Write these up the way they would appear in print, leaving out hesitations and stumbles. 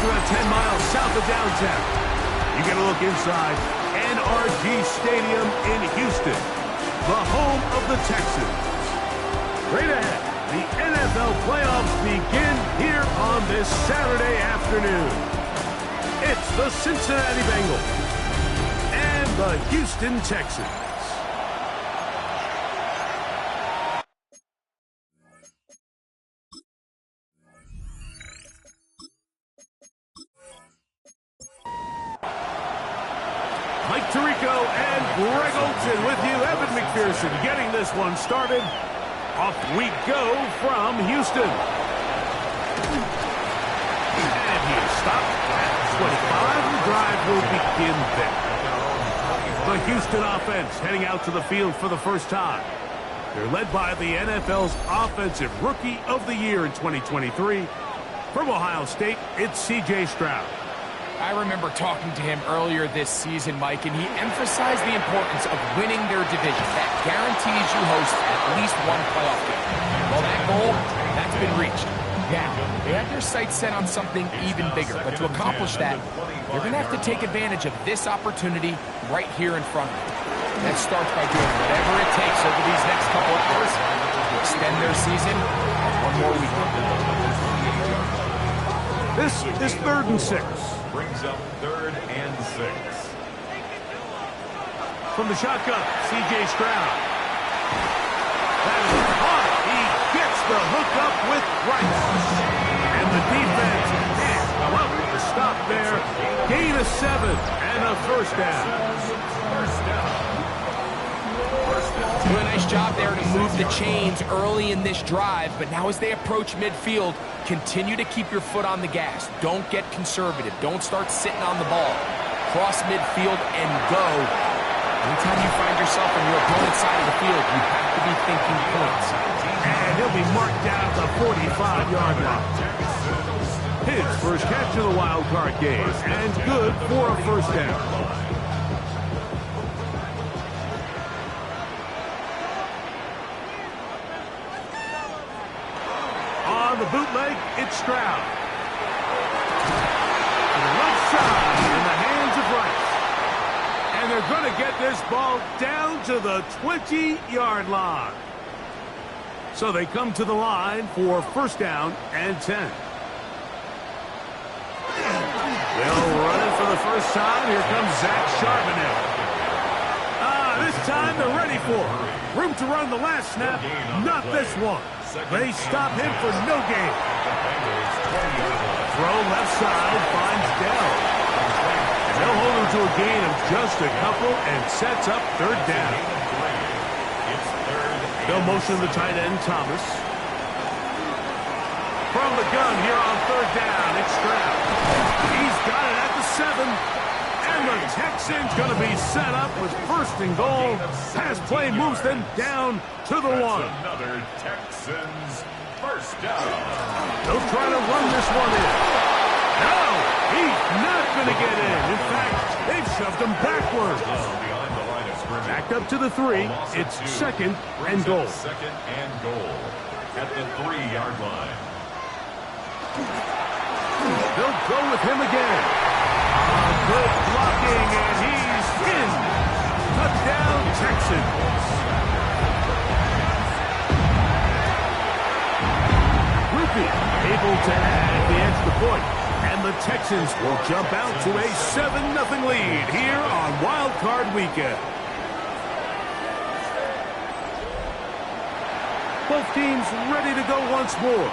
about 10 miles south of downtown. You get a look inside NRG Stadium in Houston, the home of the Texans. Right ahead, the NFL playoffs begin here on this Saturday afternoon. It's the Cincinnati Bengals and the Houston Texans. Mike Tirico and Greg Olsen with you. Evan McPherson getting this one started. Off we go from Houston. And he is stopped at 25. The drive will begin there. The Houston offense heading out to the field for the first time. They're led by the NFL's Offensive Rookie of the Year in 2023. From Ohio State, it's C.J. Stroud. I remember talking to him earlier this season, Mike, and he emphasized the importance of winning their division. That guarantees you host at least one playoff game. Well, that goal, that's been reached. Now, they have their sights set on something even bigger, but to accomplish that, they're going to have to take advantage of this opportunity right here in front of them. That starts by doing whatever it takes over these next couple of hours to extend their season one more week. This is 3rd and 6. Brings up 3rd and 6. From the shotgun, C.J. Stroud. That is hard. He gets the hook up with Rice. And the defense can't come up with a stop there. Gain of 7 and a first down. Doing a nice job there to move the chains early in this drive, but now as they approach midfield, continue to keep your foot on the gas. Don't get conservative. Don't start sitting on the ball. Cross midfield and go. Anytime you find yourself on your opponent's side of the field, you have to be thinking points. And he'll be marked down at the 45-yard line. His first catch of the wild card game, and good for a first down. On the bootleg, it's Stroud. To the left side in the hands of Rice. And they're going to get this ball down to the 20-yard line. So they come to the line for first down and 10. They'll run it for the first time. Here comes Zach Charbonnet. This time they're ready for it. Room to run the last snap, not this one. They stop him for no gain. Throw left side finds Dell. And they'll hold him to a gain of just a couple and sets up 3rd down. They'll motion the tight end, Thomas. From the gun here on 3rd down, it's Stroud. He's got it at the 7. And the Texans going to be set up with 1st and goal. Pass play moves them down to the 1. Another Texans first down. They'll try to run this one in. No, he's not going to get in. In fact, they've shoved him backwards. Behind the line of scrimmage. Back up to the 3. It's 2nd and goal. 2nd and goal at the 3-yard line. They'll go with him again. Good blocking, and he's in. Touchdown, Texans. Rupi able to add the extra point, and the Texans will jump out to a 7-0 lead here on Wildcard Weekend. Both teams ready to go once more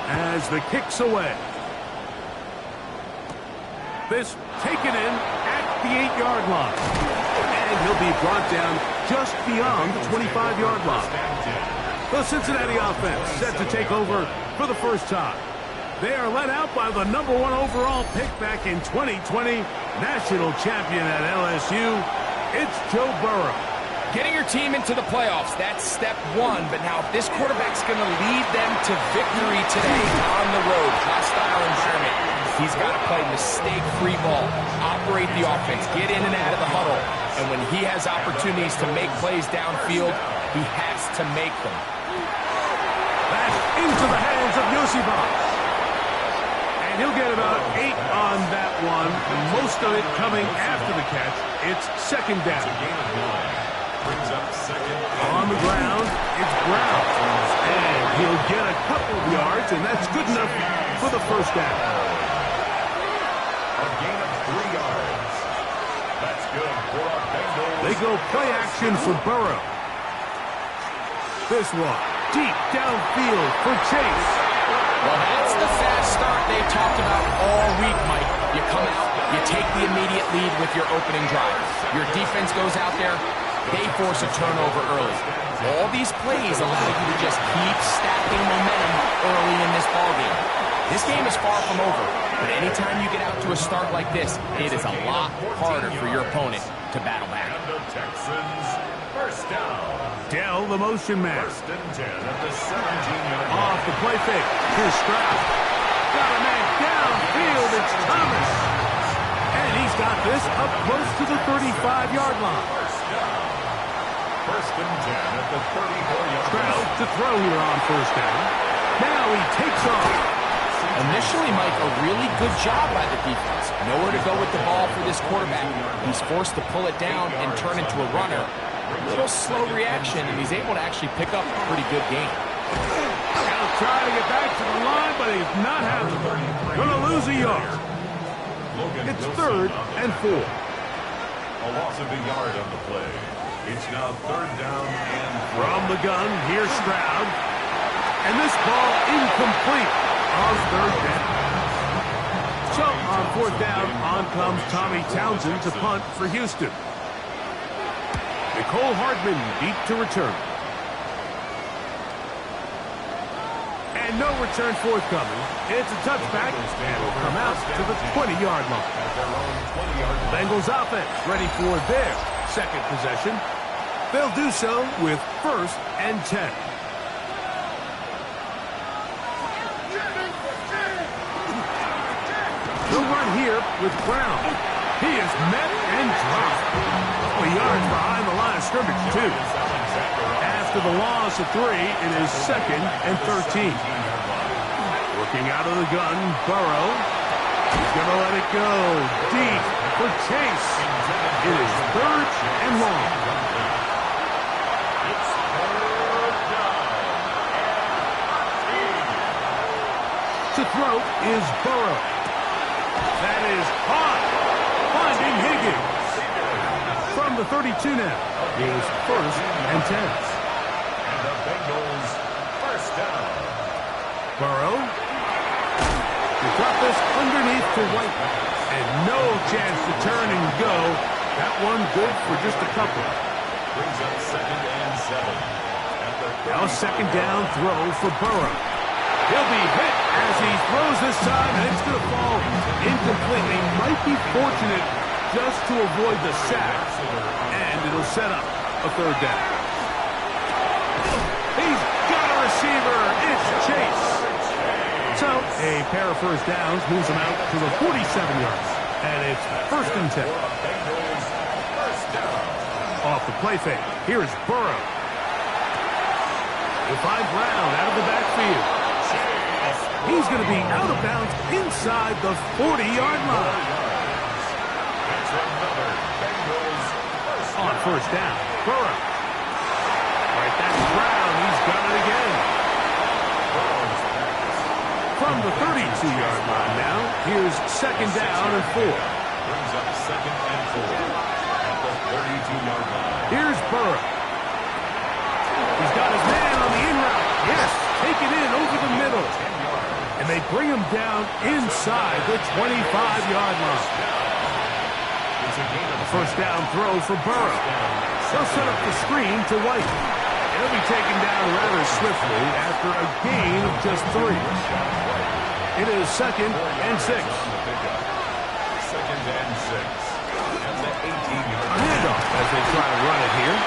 as the kick's away. This taken in at the 8-yard line. And he'll be brought down just beyond the 25-yard line. The Cincinnati offense set to take over for the first time. They are led out by the #1 overall pick back in 2020, national champion at LSU. It's Joe Burrow. Getting your team into the playoffs, that's step 1. But now if this quarterback's going to lead them to victory today on the road, hostile environment, he's got to play mistake-free ball, operate the offense, get in and out of the huddle. And when he has opportunities to make plays downfield, he has to make them. Back into the hands of Yosibas. And And he'll get about 8 on that one, most of it coming after the catch. It's second down. Brings up second. On the ground, it's Brown. And he'll get a couple of yards, and that's good enough for the first down. A gain of 3 yards. That's good for our Bengals. They go play action for Burrow. This one, deep downfield for Chase. Well, that's the fast start they talked about all week, Mike. You come out, you take the immediate lead with your opening drive. Your defense goes out there, they force a turnover early. All these plays allow you to just keep stacking momentum early in this ballgame. This game is far from over, but anytime you get out to a start like this, it is a lot harder for your opponent to battle back. And the Texans, first down. Dell, the motion man. First and 10 at the 17-yard line. Off the play fake. Here's Stroud. Got a man downfield. It's Thomas. And he's got this up close to the 35-yard line. First down. First and 10 at the 34-yard Stroud line. to throw here on first down. Now he takes off. Initially, Mike, a really good job by the defense. Nowhere to go with the ball for this quarterback. He's forced to pull it down and turn into a runner. A little slow reaction, and he's able to actually pick up a pretty good game. Now trying to get back to the line, but he's not having it. Going to lose a yard. It's third and 4. A loss of a yard on the play. It's now third down and 4. From the gun, here's Stroud. And this ball incomplete on third down. So on fourth down, on comes Tommy Townsend to punt for Houston. Nicole Hardman deep to return. And no return forthcoming. It's a touchback, and will come out to the 20-yard line. At their own 20-yard line. Bengals offense ready for their second possession. They'll do so with first and 10. They'll run here with Brown. He is met and dropped. A couple of yards behind the line of scrimmage, too. After the loss of 3, it is second and 13. Working out of the gun, Burrow. He's going to let it go deep for Chase. It is third and long. It's third down and 18. To throw is Burrow. That is hot. Finding Higgins. From the 32 now is first and 10. And the Bengals, first down. Burrow. He got this underneath to White. And no chance to turn and go. That one good for just a couple. Brings up second and 7. At the Now second down throw for Burrow. He'll be hit as he throws this time, and it's going to fall incompletely. Might be fortunate just to avoid the sack, and it'll set up a third down. He's got a receiver. It's Chase. So a pair of first downs moves him out to the 47 yards, and it's first and 10. Bengals, first down. Off the play fake. Here's Burrow. He'll find Brown out of the backfield. He's going to be out of bounds inside the 40-yard line. That's another Bengals first On first down, Burrow. Right, that's Brown. He's got it again. From the 32-yard line now, here's second down and 4. brings up second and 4 at the 32-yard line. Here's Burrow. He's got his man on the in route. Yes, take it in over the middle. And they bring him down inside the 25-yard line. A first down throw for Burrow. They'll set up the screen to White. He'll be taken down rather swiftly after a gain of just 3. It is second and 6. Second and 6 at the 18-yard A handoff as they try to run it here.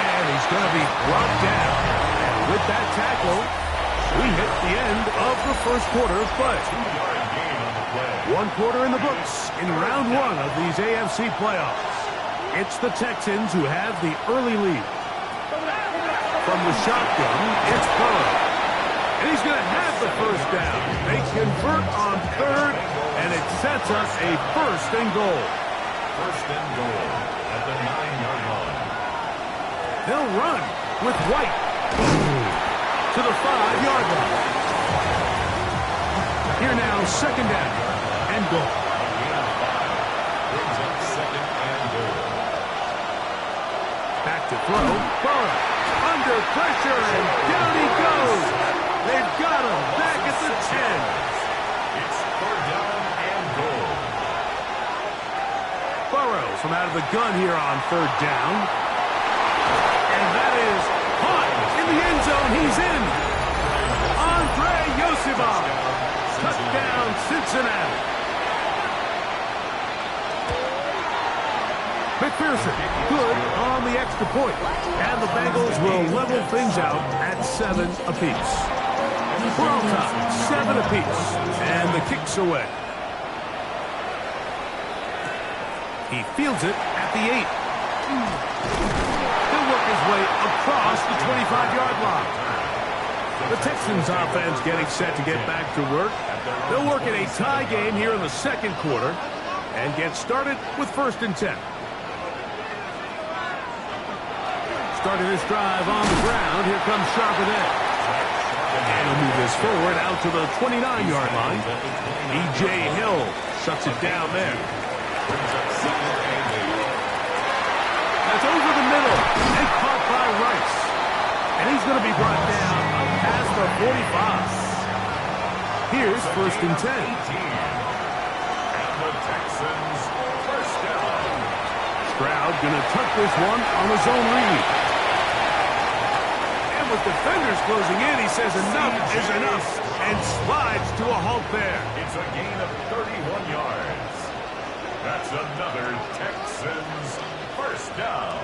And he's going to be brought down. And with that tackle, we hit the end of the first quarter of play. 2-yard gain on the play. 1 quarter in the books in round 1 of these AFC playoffs. It's the Texans who have the early lead. From the shotgun, it's Burrow. And he's going to have the first down. They convert on third, and it sets us a 1st and goal. 1st and goal at the 9-yard line. They'll run with White to the 5-yard line. Here now, 2nd down and goal. Brings up 2nd and goal. Back to throw. Burrow under pressure, and down he goes. They've got him back at the 10. It's 3rd down and goal. Burrow from out of the gun here on 3rd down. And that is caught in the end zone. He's in. Andre Yosibov. Touchdown, Cincinnati. McPherson, good on the extra point. And the Bengals will level things out at 7 apiece. We're all tied, 7 apiece. And the kick's away. He fields it at the 8. He'll work his way across the 25-yard line. The Texans offense getting set to get back to work. They'll work in a tie game here in the 2nd quarter and get started with 1st and 10. Starting this drive on the ground, here comes Charbonnet. And he'll move this forward out to the 29-yard line. E.J. Hill shuts it down there. That's over the middle and caught by Rice. And he's going to be brought down up past the 45. Here's 1st and 10. And the Texans 1st down. Stroud going to tuck this one on his own read. And with defenders closing in, he says enough is enough and slides to a halt there. It's a gain of 31 yards. That's another Texans 1st down.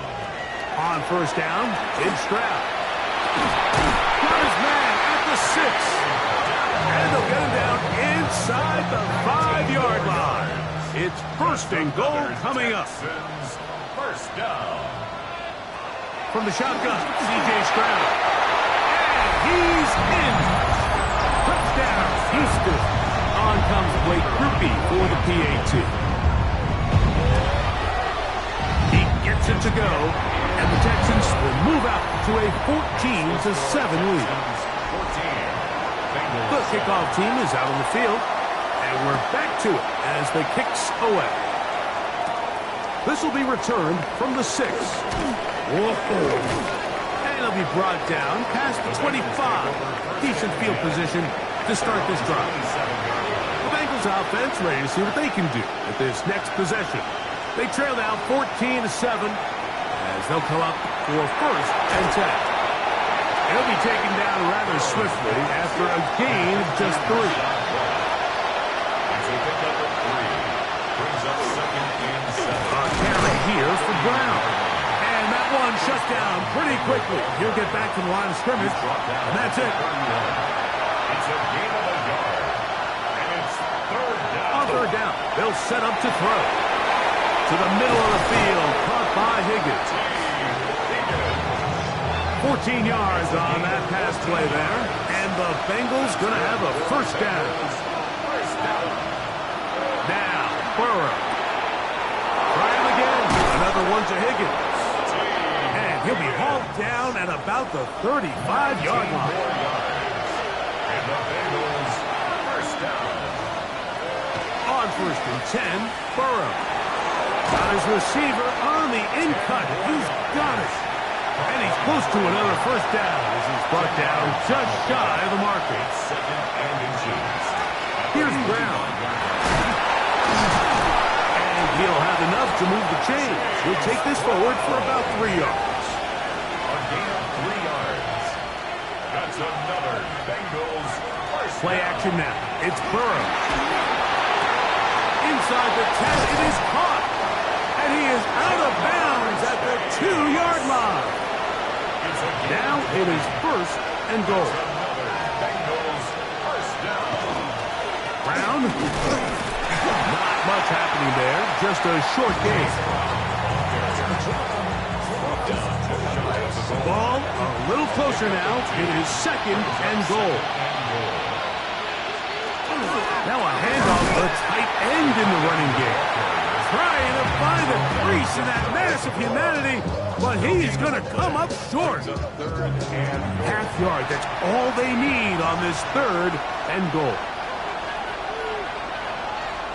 On 1st down, it's Stroud. Got his man at the 6. And they'll get him down inside the 5-yard line. It's 1st and goal coming up. Texans 1st down. From the shotgun, C.J. Stroud. And he's in. Touchdown, Houston. On comes Blake Grupe for the PAT. He gets it to go, and the Texans will move out to a 14-7 lead. The kickoff team is out on the field, and we're back to it as the kick's away. This will be returned from the 6. And he'll be brought down past the 25. Decent field position to start this drive. The Bengals offense ready to see what they can do with this next possession. They trail now 14-7 as they'll come up for 1st and 10. He'll be taken down rather swiftly after a gain of just 3. A carry here for Brown. And that one shut down pretty quickly. He'll get back to the line of scrimmage, and that's it. It's a gain of a yard. And it's 3rd down. On 3rd down, they'll set up to throw. To the middle of the field, caught by Higgins. 14 yards on that pass play there. And the Bengals going to have a 1st down. Now, Burrow. Try him again. Another one to Higgins. And he'll be hauled down at about the 35-yard line. And the Bengals 1st down. On 1st and 10, Burrow. Got his receiver on the in-cut. He's got it. And he's close to another 1st down as he's brought down just shy of the marker. 2nd and inches. Here's Brown. And he'll have enough to move the chains. He'll take this forward for about 3 yards. A gain of 3 yards. That's another Bengals 1st Play down. action now. It's Burrow. Inside the 10, it is caught. And he is out of bounds at the 2-yard line. Now it is 1st and goal. Another Bengals 1st down. Brown. Not much happening there. Just a short gain. Ball a little closer now. It is 2nd and goal. Now a handoff to the tight end in the running game. Trying to find a crease in that mass of humanity, but he's going to come up short. Half yard, that's all they need on this 3rd and goal.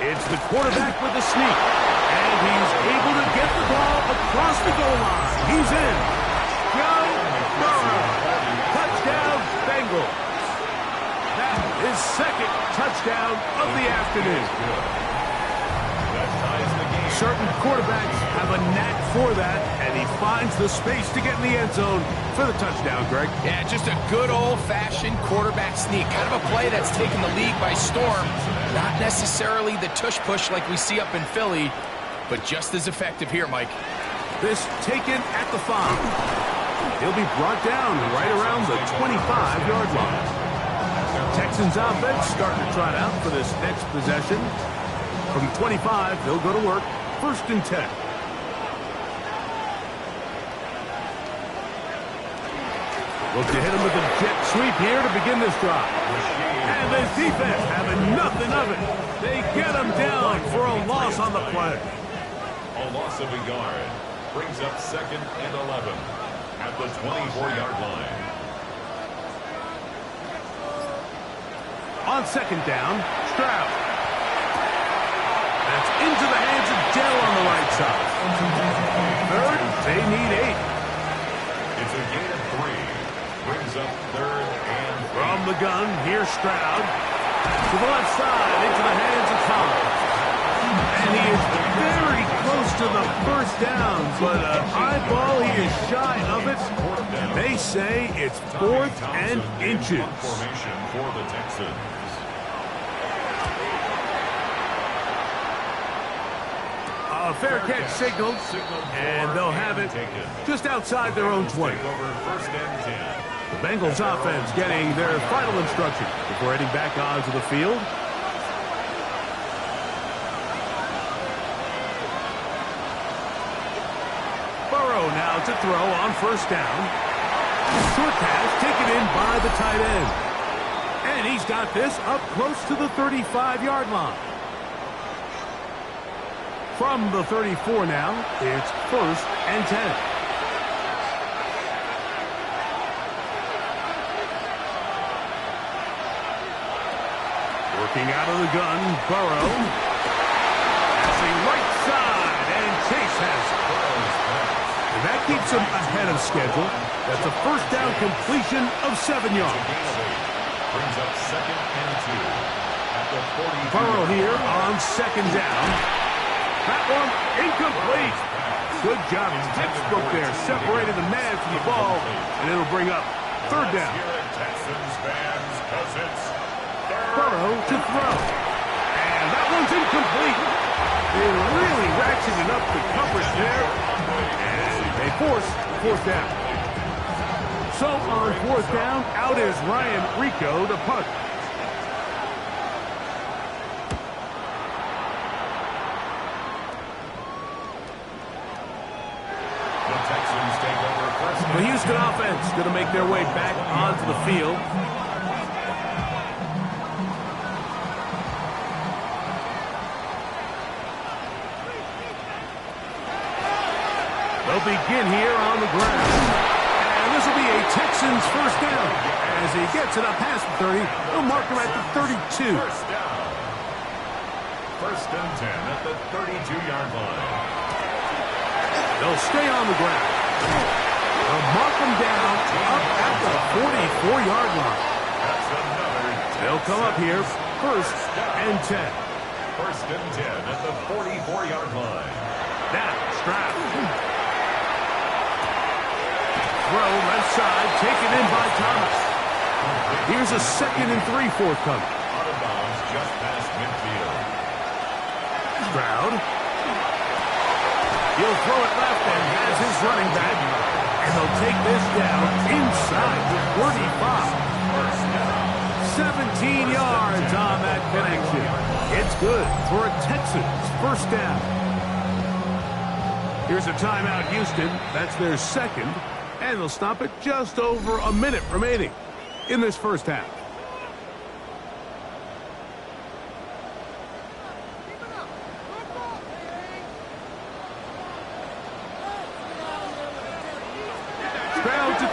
It's the quarterback with the sneak, and he's able to get the ball across the goal line. He's in. Joe Burrow. Touchdown, Bengals. That is 2nd touchdown of the afternoon. Certain quarterbacks have a knack for that, and he finds the space to get in the end zone for the touchdown, Greg. Yeah, just a good old-fashioned quarterback sneak. Kind of a play that's taken the league by storm. Not necessarily the tush-push like we see up in Philly, but just as effective here, Mike. This taken at the 5. He'll be brought down right around the 25-yard line. Texans offense starting to trot out for this next possession. From 25, they'll go to work. 1st and 10. Look to hit him with a jet sweep here to begin this drive. And the defense having nothing of it. They get him down for a loss on the play. A loss of a yard brings up 2nd and 11 at the 24-yard line. On 2nd down, Stroud. That's into the hands of Dell on the right side. 3rd, they need 8. It's a gain of 3. Brings up 3rd and 8. From the gun, here's Stroud. To the left side, into the hands of Collins. And he is very close to the 1st down, but an eyeball, he is shy of it. They say it's 4th and inches. Formation for the Texans. A fair catch signaled, and they'll have it just outside their own 20. The Bengals offense getting their final instruction before heading back onto the field. Burrow now to throw on 1st down. Short pass taken in by the tight end. And he's got this up close to the 35-yard line. From the 34 now, it's 1st and 10. Working out of the gun, Burrow. Passing right side, and Chase has it. And that keeps him ahead of schedule. That's a 1st down completion of 7 yards. Brings up 2nd and 2 at the 42. Burrow here on 2nd down. That one incomplete. Good job. Textbook there. Separated the man from the ball, and it'll bring up 3rd down. Burrow to throw. And that one's incomplete. They really ratcheted up the coverage there. And they force 4th down. So on 4th down, out is Ryan Rico to punt. The Houston offense going to make their way back onto the field. They'll begin here on the ground. And this will be a Texans 1st down. As he gets it up past the 30, they'll mark him at the 32. 1st down. 1st and 10 at the 32-yard line. They'll stay on the ground. They'll mark them down up at the 44-yard line. They'll come up here 1st and 10. 1st and 10 at the 44-yard line. Now, Stroud. Throw left side, taken in by Thomas. Here's a 2nd and 3 forthcoming. Out of bounds just past midfield. Stroud. He'll throw it left and has his running back. And they'll take this down inside the 45. 17 yards on that connection. It's good for a Texans 1st down. Here's a timeout, Houston. That's their 2nd. And they'll stop it just over a minute remaining in this 1st half.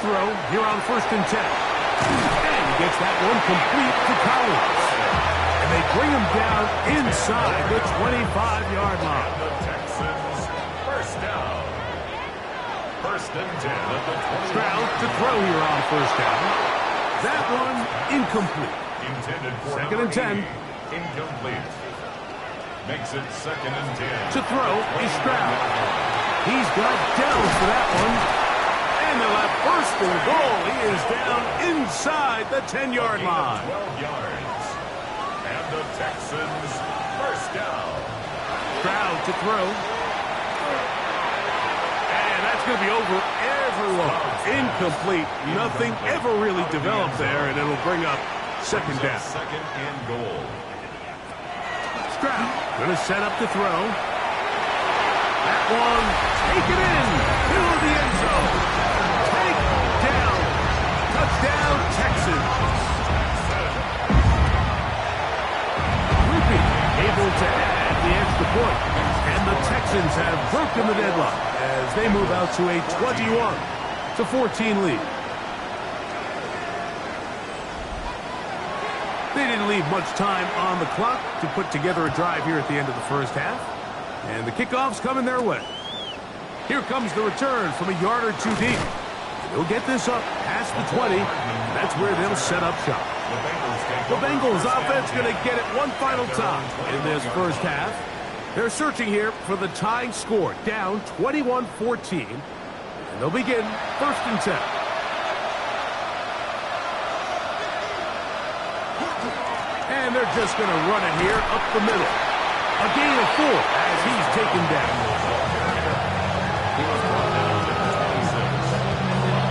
throw here on 1st and 10. And he gets that one complete to Collins. And they bring him down inside the 25-yard line. The Texans, first down. 1st and 10 at the 20. Stroud to throw here on 1st down. That one incomplete. Intended for 2nd and 10. Incomplete. Makes it 2nd and 10. To throw is Stroud. He's got down for that one. And they'll have 1st and goal. He is down inside the 10-yard line. 12 yards. And the Texans, first down. Stroud to throw. And that's going to be over everyone. Incomplete. Nothing ever really developed there, and it'll bring up 2nd down. 2nd and goal. Stroud going to set up to throw. That one, take it in to the end zone. Take down. Touchdown, Texans. Rupi able to add the extra point. And the Texans have broken the deadlock as they move out to a 21-14 lead. They didn't leave much time on the clock to put together a drive here at the end of the 1st half. And the kickoff's coming their way. Here comes the return from a yard or 2 deep. They'll get this up past the 20. That's where they'll set up shop. The Bengals offense going to get it one final time in this 1st half. They're searching here for the tying score, down 21-14. And they'll begin 1st and 10. And they're just going to run it here up the middle. A gain of 4 as he's taken down. He was brought down to the 26.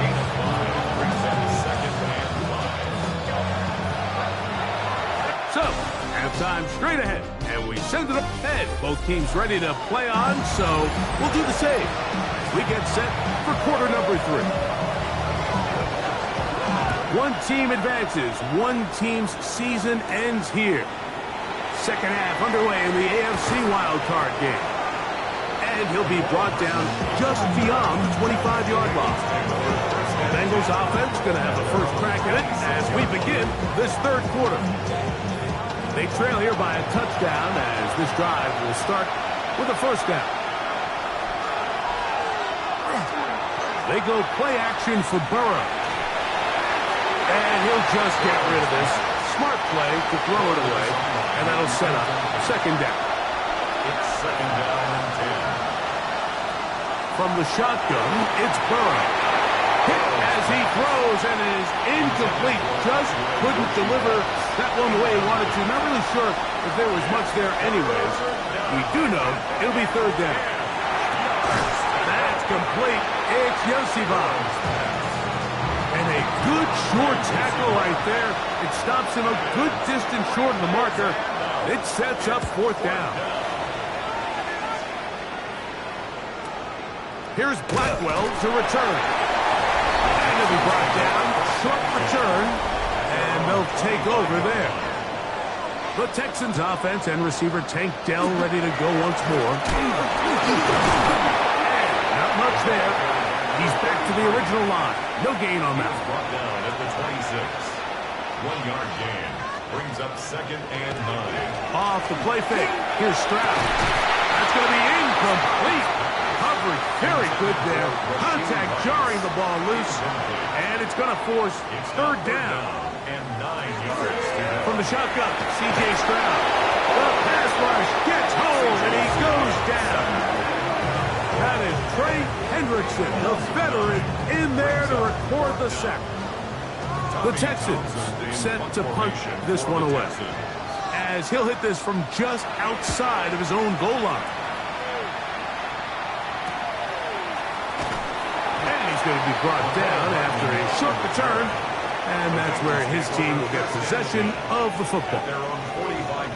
Gain of 5 brings up 2nd and 5. So, halftime straight ahead. And we send it up ahead. Both teams ready to play on, so we'll do the same. We get set for quarter number 3. One team advances. One team's season ends here. 2nd half underway in the AFC Wildcard game. And he'll be brought down just beyond the 25-yard line. The Bengals offense going to have the first crack at it as we begin this 3rd quarter. They trail here by a touchdown as this drive will start with a 1st down. They go play action for Burrow. And he'll just get rid of this. Smart play to throw it away. And that'll set up 2nd down. It's 2nd down and 10. From the shotgun, it's Burrow. Hit as he throws and is incomplete. Just couldn't deliver that one the way he wanted to. Not really sure if there was much there anyways. We do know it'll be 3rd down. That's complete. It's Yosibov. And a good short tackle right there. It stops him a good distance short of the marker. It sets up 4th down. Here's Blackwell to return. And he'll be brought down. Short return. And they'll take over there. The Texans offense and receiver Tank Dell ready to go once more. And not much there. He's back to the original line. No gain on that. Brought down at the 26. 1-yard gain. Brings up 2nd and 9. Off the play fake. Here's Stroud. That's going to be incomplete. Coverage very good there. Contact jarring the ball loose. And it's going to force 3rd down. And 9 yards. From the shotgun, C.J. Stroud. The pass rush gets home and he goes down. That is Trey Hendrickson, the veteran, in there to record the sack. The Texans set to punch this one away, as he'll hit this from just outside of his own goal line. And he's going to be brought down after a short return, and that's where his team will get possession of the football.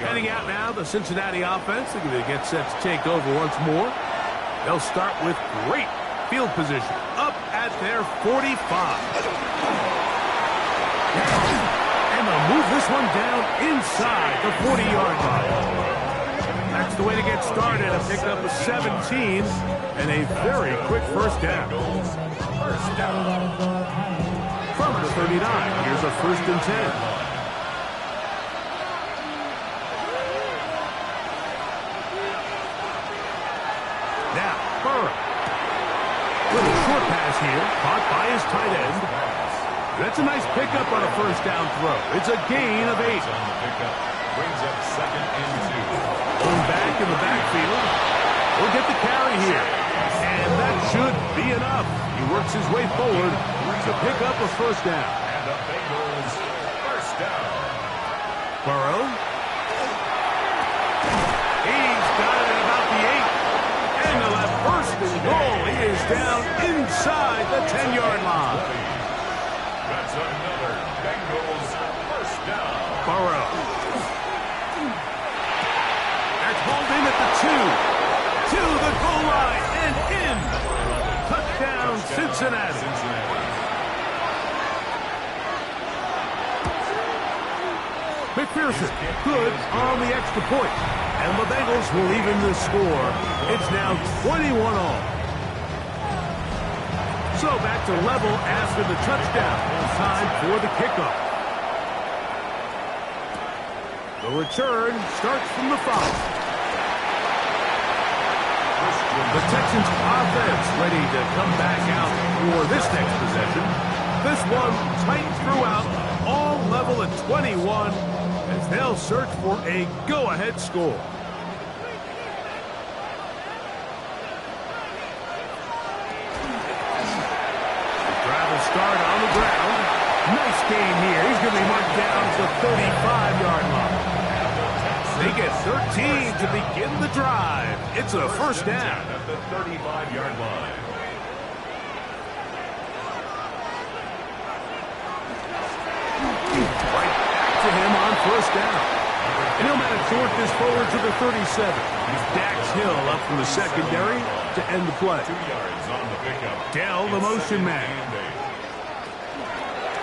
Heading out now, the Cincinnati offense. They're going to get set to take over once more. They'll start with great field position up at their 45. And they'll move this one down inside the 40-yard line. That's the way to get started. A pickup of 17 and a very quick first down. From the 39, here's a 1st and 10. Now, Burrow. Little short pass here, caught by his tight end. That's a nice pickup on a first down throw. It's a gain of 8. Brings up 2nd and 2. Going back in the backfield. He'll get the carry here. And that should be enough. He works his way forward to pick up a first down. And the Bengals first down. Burrow. He's got it at about the 8. And they'll have 1st and goal. He is down inside the 10-yard line. That's another Bengals first down. Burrow. That's hauled in at the 2. To the goal line and in. Touchdown, Cincinnati. McPherson, good on the extra point. And the Bengals will even the score. It's now 21 all. So back to level after the touchdown. Time for the kickoff. The return starts from the 5. The Texans offense ready to come back out for this next possession. This one tight throughout, all level at 21 as they'll search for a go-ahead score. Start on the ground. Nice gain here. He's going to be marked down to the 35-yard line. They get 13 to begin the drive. It's a first down. At the 35-yard line. Right back to him on first down. And he'll manage to work this forward to the 37. Dax Hill up from the secondary to end the play. 2 yards on the pickup. Dell, the motion man.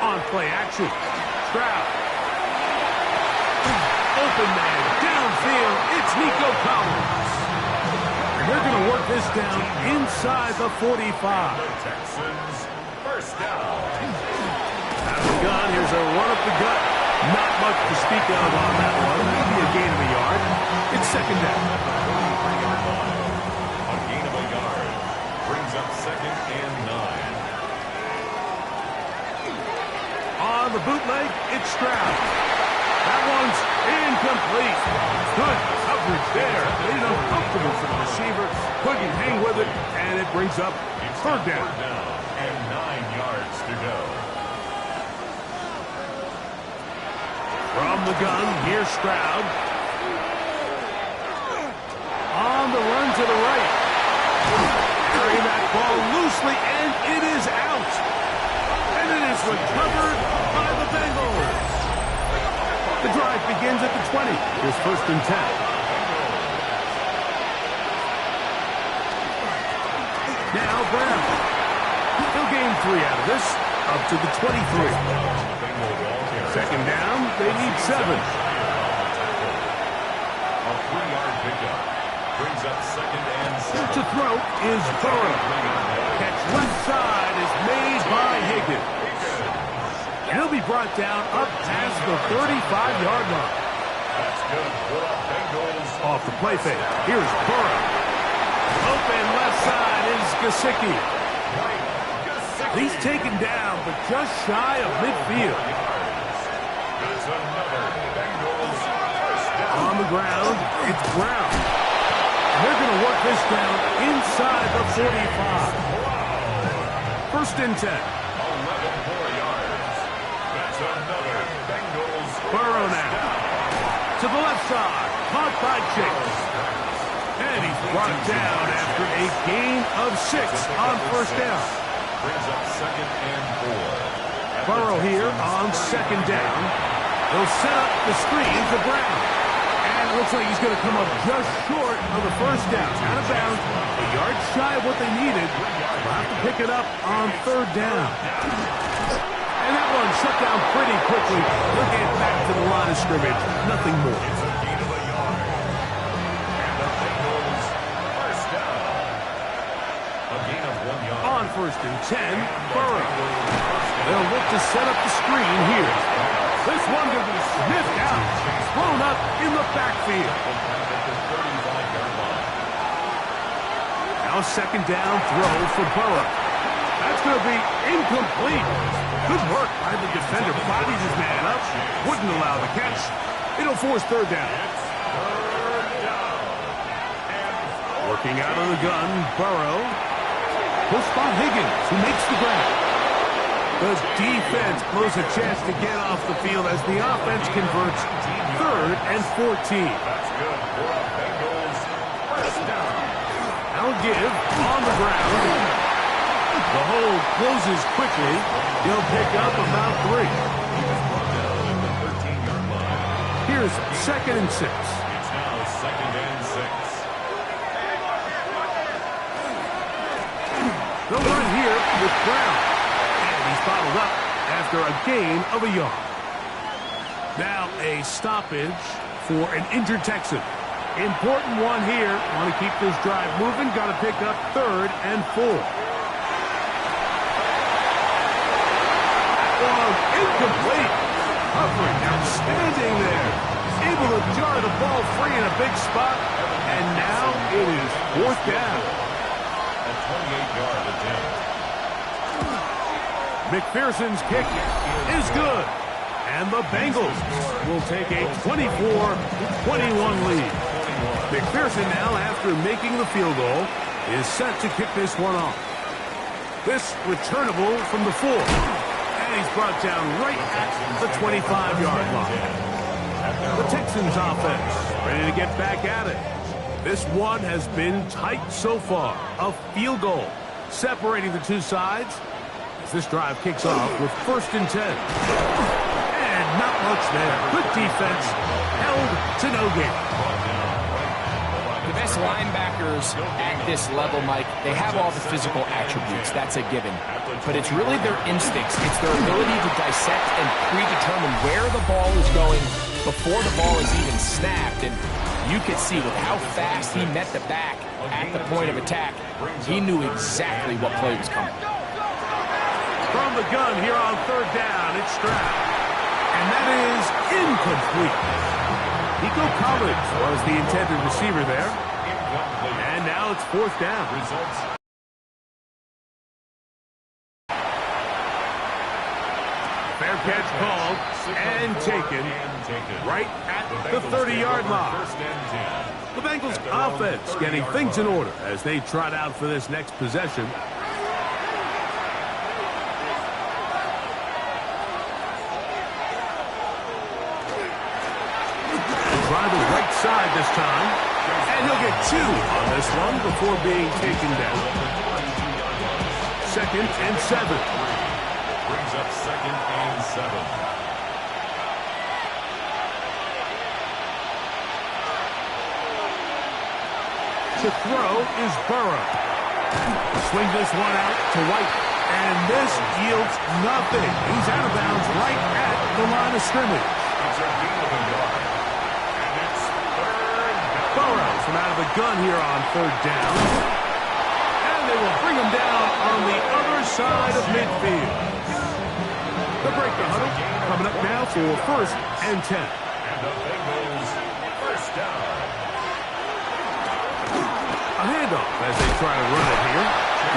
On play action. Stroud. Open man. Downfield. It's Nico Collins. And they're going to work this down inside the 45. Texans first down. Out of the gun. Here's a run up the gut. Not much to speak of on that one. Maybe a gain of a yard. It's 2nd down. A gain of a yard. Brings up 2nd and 9. On the bootleg, it's Stroud. That one's incomplete. Good coverage there. Made it uncomfortable for the receiver. Couldn't hang with it, and it brings up 3rd down. And 9 yards to go. From the gun, here's Stroud. On the run to the right. Carrying that ball loosely, and it is out. And it is recovered by the Bengals. The drive begins at the 20. Here's 1st and 10. Now Brown. He'll gain 3 out of this, up to the 23. 2nd down, they need 7. A 3-yard pickup. Brings up 2nd and 7. To throw is Burrow. Catch left side is made by Higgins. And he'll be brought down up past the 35-yard line. That's good for the Bengals. Off the play fake. Here's Burrow. Open left side is Gesicki. He's taken down, but just shy of midfield. That's another Bengals first down. On the ground, it's Brown. And they're going to work this down inside the 45. 1st and 10. 11 more yards. That's another Bengals Burrow now. To the left side. Caught by Chase. And he's brought down after a gain of 6 on 1st down. Brings up 2nd and 4. Burrow here on 2nd down. He'll set up the screen to Brown. And it looks like he's going to come up just short of the 1st down. Out of bounds. A yard shy of what they needed. They'll have to pick it up on 3rd down. And that one shut down pretty quickly. They'll get back to the line of scrimmage. Nothing more. It's a gain of a yard. And Burrow. They'll look to set up the screen here. This one will be sniffed out. Thrown up in the backfield. Now second down throw for Burrow. That's going to be incomplete. Good work by the defender. Bodies his man up. Wouldn't allow the catch. It'll force third down. Working out of the gun, Burrow. He'll spot Higgins, who makes the grab. The defense blows a chance to get off the field as the offense converts 3rd and 14. That's good for the Bengals. First down. I'll give on the ground. The hold closes quickly. He'll pick up about 3. Here's 2nd and 6. It's now 2nd and 6. They'll run here with Brown. And he's bottled up after a gain of a yard. Now a stoppage for an injured Texan. Important one here. Want to keep this drive moving. Got to pick up 3rd and 4. Incomplete. Covering outstanding there. Able to jar the ball free in a big spot. And now it is 4th down. A 28-yard attempt. McPherson's kick is good. And the Bengals will take a 24-21 lead. McPherson now, after making the field goal, is set to kick this one off. This returnable from the 4. And he's brought down right at the 25-yard line. The Texans offense ready to get back at it. This one has been tight so far. A field goal separating the two sides as this drive kicks off with 1st and 10. And not much there. Good defense. Held to no gain. The best linebackers at this level, Mike, they have all the physical attributes. That's a given. But it's really their instincts. It's their ability to dissect and predetermine where the ball is going before the ball is even snapped. And you could see with how fast he met the back at the point of attack, he knew exactly what play was coming. From the gun here on 3rd down, it's Stroud. And that is incomplete. Nico Collins was the intended receiver there. And now it's 4th down. Fair catch called and taken right at the 30-yard line. The Bengals offense getting things in order as they trot out for this next possession. Try the right side this time. And he'll get 2 on this one before being taken down. 2nd and 7. Brings up 2nd and 7. To throw is Burrow. Swing this one out to White. And this yields nothing. He's out of bounds right at the line of scrimmage. It's a gain of a yard. And it's 3rd down. Burrow from out of the gun here on 3rd down. And they will bring him down on the other side of midfield. The break the huddle coming up now for 1st and 10. And the Bengals first down. A handoff as they try to run it here.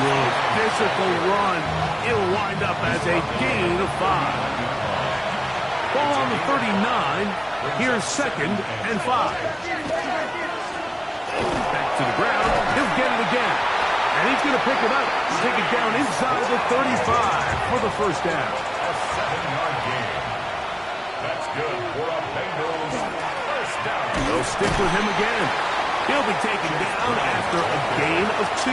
Good physical run. It'll wind up as a gain of 5. Ball on the 39. Here's 2nd and 5. Back to the ground. He'll get it again. And he's going to pick it up. Take it down inside the 35 for the first down. A 7-yard gain. That's good for a Bengals first down. They'll stick with him again. He'll be taken down after a gain of 2.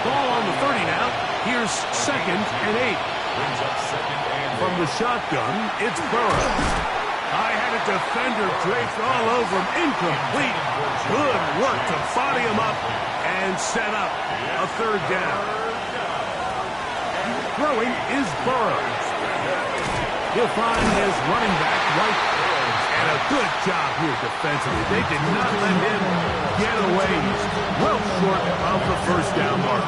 Ball on the 30 now. Here's 2nd and 8. Brings up 2nd and 8. From the shotgun, it's Burrow. I had a defender draped all over him. Incomplete. Good work to body him up and set up a 3rd down. Throwing is Burrow. He'll find his running back right. And a good job here defensively. They did not let him get away. He's well short of the first down mark.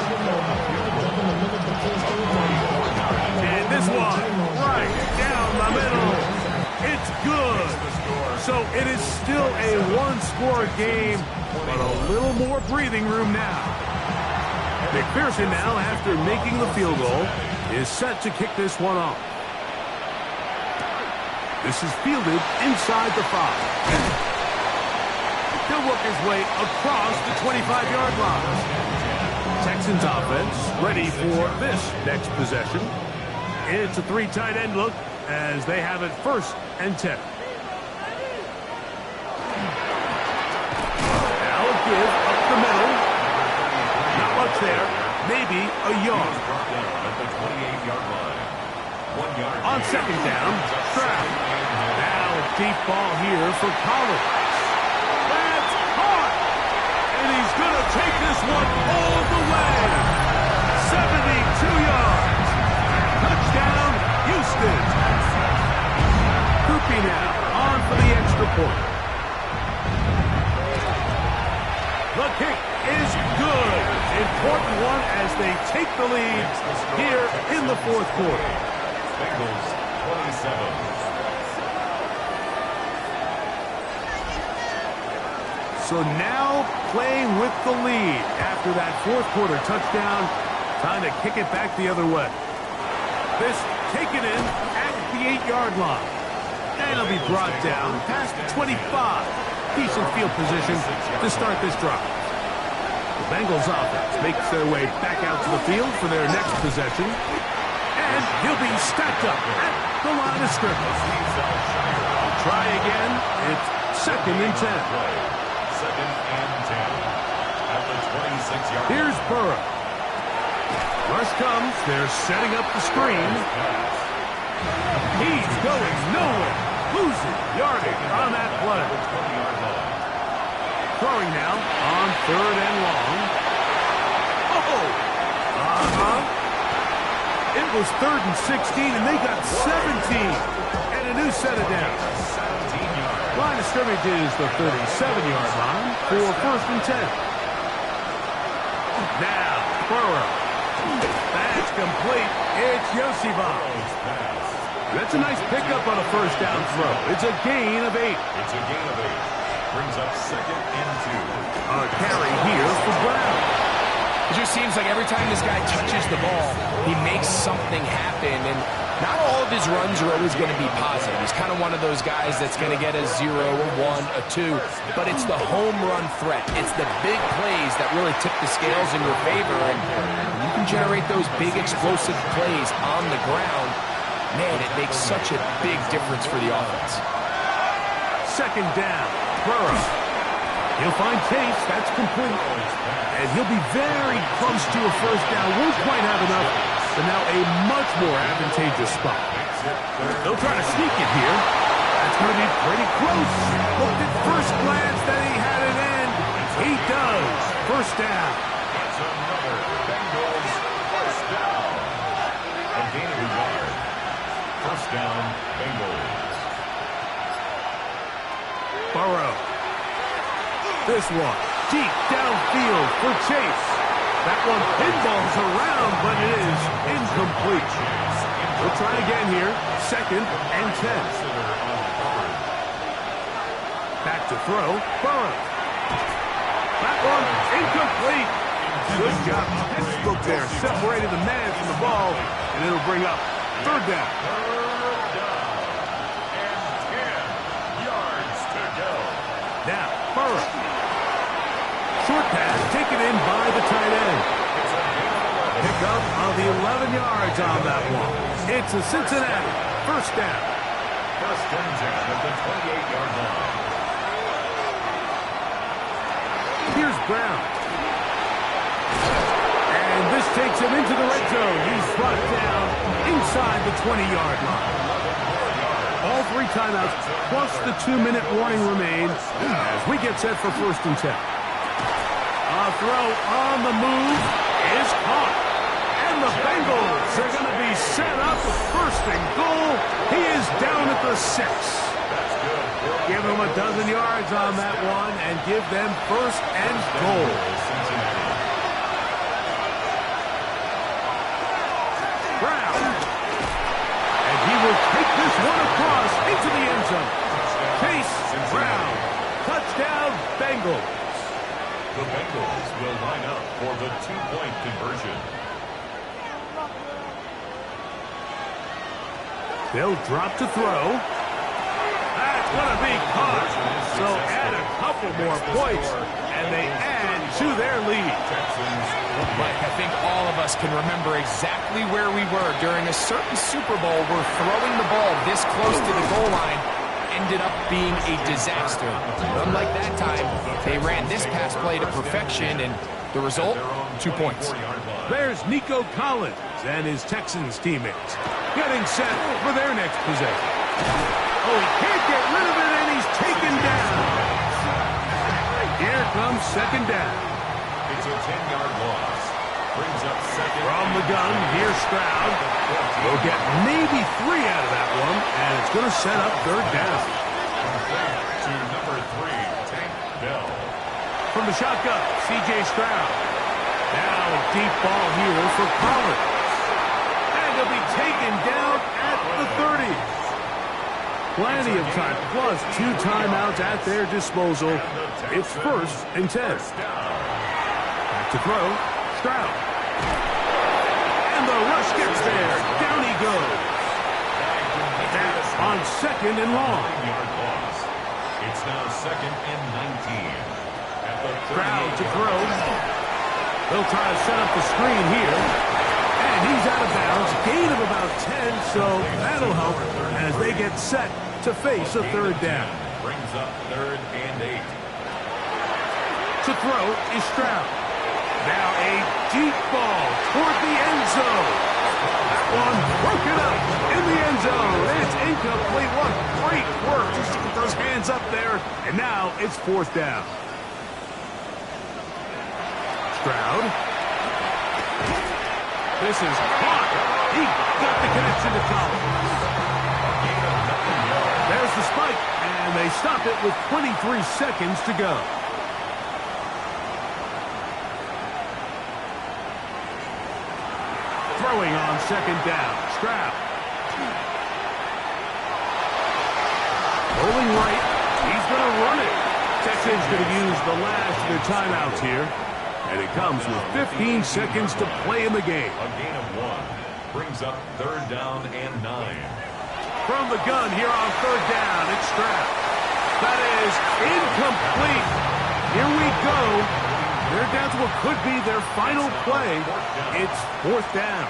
And this one, right down the middle. It's good. So it is still a one-score game, but a little more breathing room now. McPherson now, after making the field goal, is set to kick this one off. This is fielded inside the 5. He'll work his way across the 25-yard line. Texans offense ready for this next possession. It's a 3 tight end look as they have it 1st and 10. Now a give up the middle. Not much there. Maybe a yard. On 2nd down, Stroud. Now a deep ball here for Collins. That's caught. And he's going to take this one all the way. 72 yards. Touchdown, Houston. Groupie now on for the extra point. The kick is good. Important one as they take the lead here in the 4th quarter. Bengals 27. So now playing with the lead after that 4th quarter touchdown. Time to kick it back the other way. This taken in at the 8-yard line. And it'll be brought down past the 25. Decent field position to start this drive. The Bengals offense makes their way back out to the field for their next possession. And he'll be stacked up at the line of scrimmage. Try again. It's 2nd and 10. 2nd and 10. At the 26-yard line. Here's Burrow. Rush comes. They're setting up the screen. He's going nowhere. Losing yardage on that play. Throwing now on 3rd and long. It was 3rd and 16, and they got 17. And a new set of downs. Line of scrimmage is the 37-yard line for 1st and 10. Now, Burrow. That's complete. It's Yosibon. That's a nice pickup on a 1st down throw. It's a gain of 8. It's a gain of 8. Brings up 2nd and 2. A carry here for Brown. It just seems like every time this guy touches the ball, he makes something happen. And not all of his runs are always going to be positive. He's kind of one of those guys that's going to get a 0, a 1, a 2. But it's the home run threat. It's the big plays that really tip the scales in your favor. And you can generate those big explosive plays on the ground. Man, it makes such a big difference for the offense. 2nd down. Burrow. He'll find Chase. That's complete. And he'll be very close to a 1st down. Won't quite have enough. But now a much more advantageous spot. They'll try to sneak it here. That's going to be pretty close. Looked at first glance that he had it in. He does. 1st down. That's another Bengals 1st down. A gain of 1 yard. 1st down, Bengals. Burrow. This one, deep downfield for Chase. That one pinballs around, but it is incomplete. We'll try again here. 2nd and 10. Back to throw. Burrow. That one incomplete. Good job. Textbook there. Separated the man from the ball, and it'll bring up 3rd down. 10 yards to go. Now, Burrow. Short pass taken in by the tight end. Pick up of the 11 yards on that one. It's a Cincinnati 1st down. 1st and 10 at the 28-yard line. Here's Brown. And this takes him into the red zone. He's brought down inside the 20-yard line. All 3 timeouts plus the 2-minute warning remain as we get set for 1st and 10. A throw on the move is caught. And the Bengals are going to be set up with 1st and goal. He is down at the 6. That's good. Give them a dozen yards on that one and give them first and goal. Brown. And he will take this one across into the end zone. Chase Brown. Touchdown, Bengals. The Bengals will line up for the two-point conversion. They'll drop to throw. That's going to be caught. So add a couple more points, and they add to their lead. Mike, I think all of us can remember exactly where we were during a certain Super Bowl where throwing the ball this close to the goal line ended up being a disaster. Unlike that time, they ran this pass play to perfection, and the result, 2 points. There's Nico Collins and his Texans teammates getting set for their next possession. Oh, he can't get rid of it, and he's taken down. Here comes second down. It's a 10-yard loss. Brings up second. From the gun, here's Stroud. We'll get maybe 3 out of that one, and it's going to set up third down. To number 3, Tank Dell. From the shotgun, C.J. Stroud. Now a deep ball here for Collins. And he'll be taken down at the 30. Plenty of time, plus 2 timeouts at their disposal. It's first and 10. Back to throw, Stroud. And the rush gets there. Down he goes. That's on second and long. It's now second and 19. At the Stroud to throw. They'll try to set up the screen here. And he's out of bounds. Gain of about 10, so that'll help as they get set to face a third down. Brings up third and 8. To throw is Stroud. Now a deep ball toward the end zone. That one broken up in the end zone. It's incomplete. What great work just to get those hands up there. And now it's fourth down. Stroud. This is caught. He got the connection to Collins. There's the spike, and they stop it with 23 seconds to go. Throwing on second down. Stroud. Rolling right. He's going to run it. Texans going to use the last of their timeouts here. And it comes with 15 seconds to play in the game. A gain of 1 brings up third down and 9. From the gun here on third down, it's Stroud. That is incomplete. Here we go. They're down to what could be their final play. It's fourth down.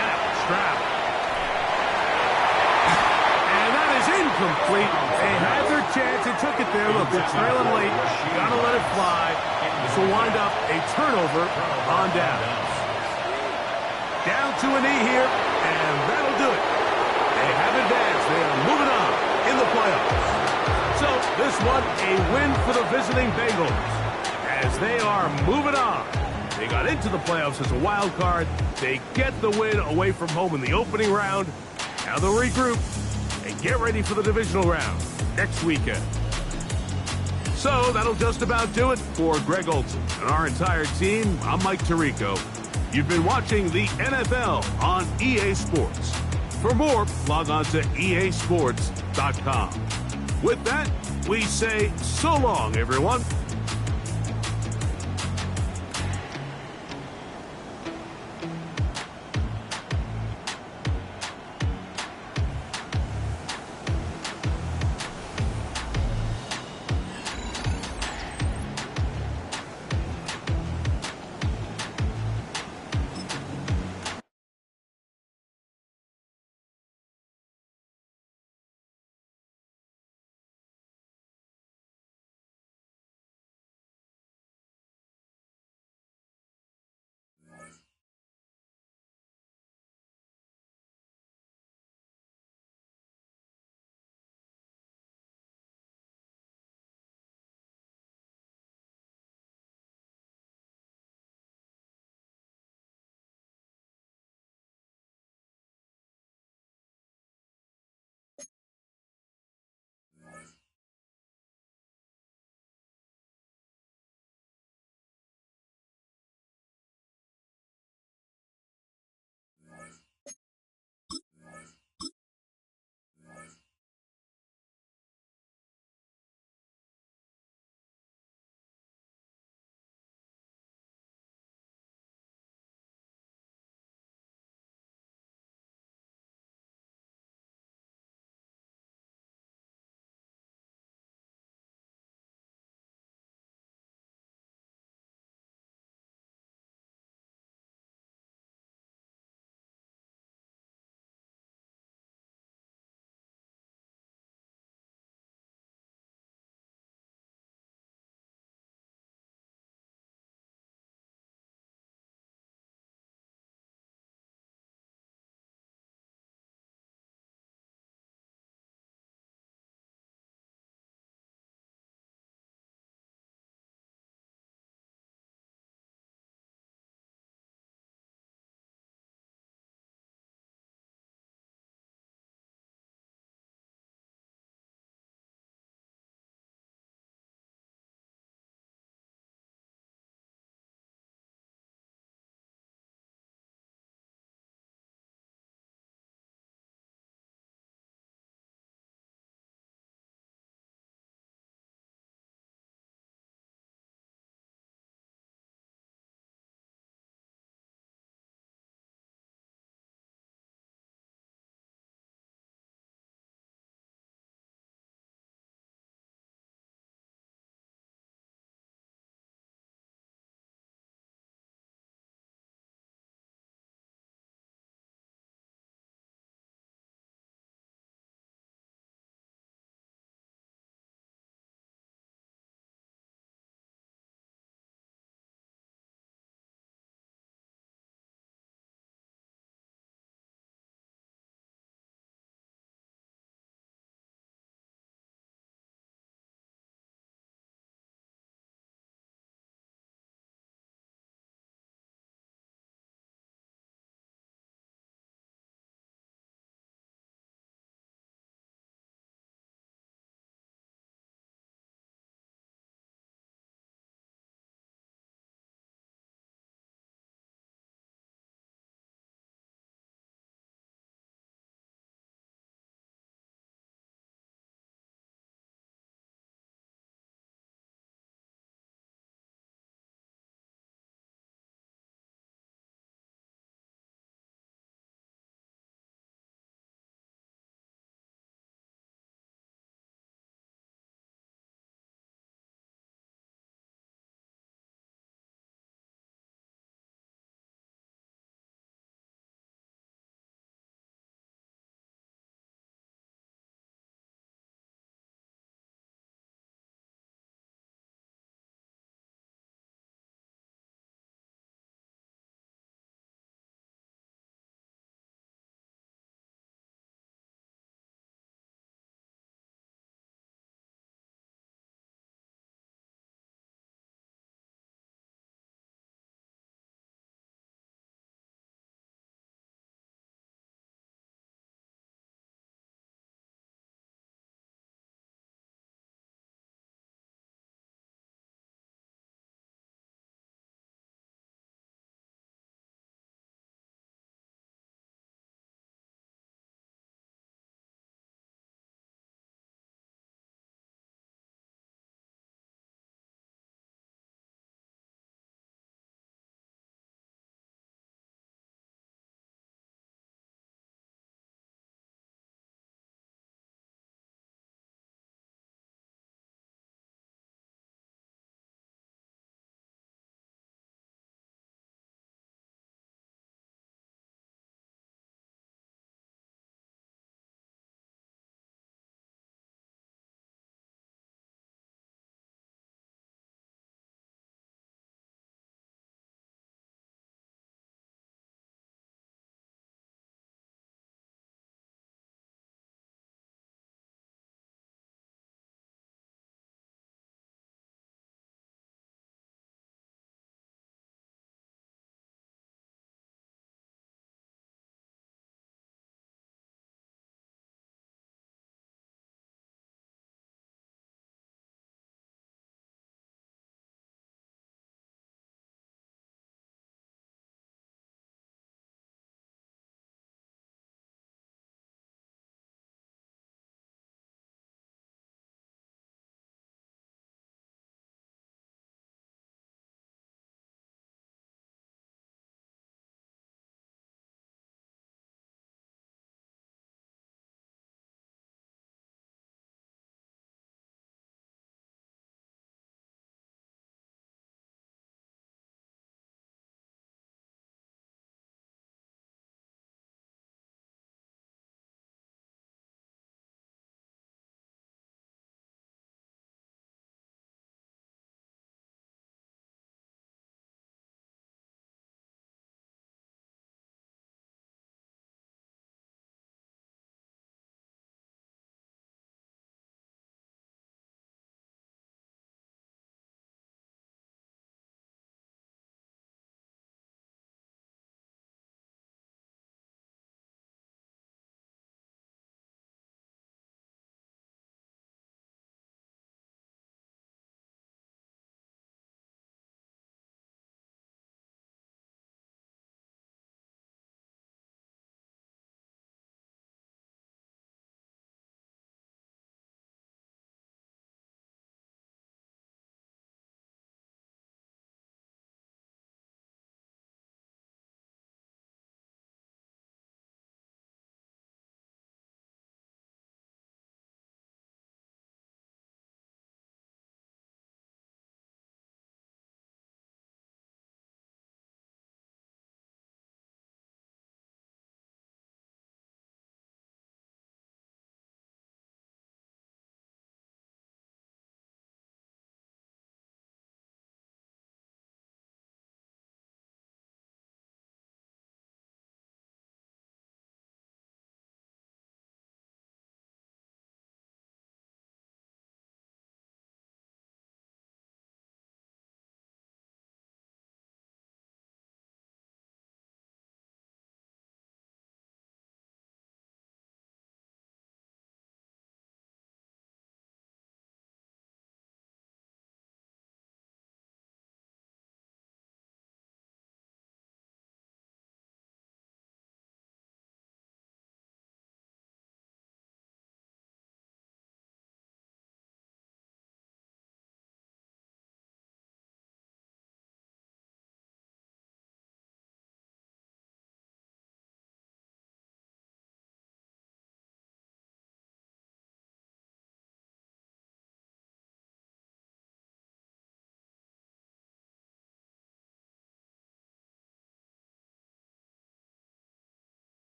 Now, Stroud. And that is incomplete. They had their chance and took it there. Look, they're trailing late. Got to let it fly. This will wind up a turnover on down. Down to a knee here, and that'll do it. They have advanced. They are moving on in the playoffs. So this one, a win for the visiting Bengals. As they are moving on. They got into the playoffs as a wild card. They get the win away from home in the opening round. Now they'll regroup and get ready for the divisional round next weekend. So that'll just about do it for Greg Olson and our entire team. I'm Mike Tirico. You've been watching the NFL on EA Sports. For more, log on to easports.com. With that, we say so long, everyone.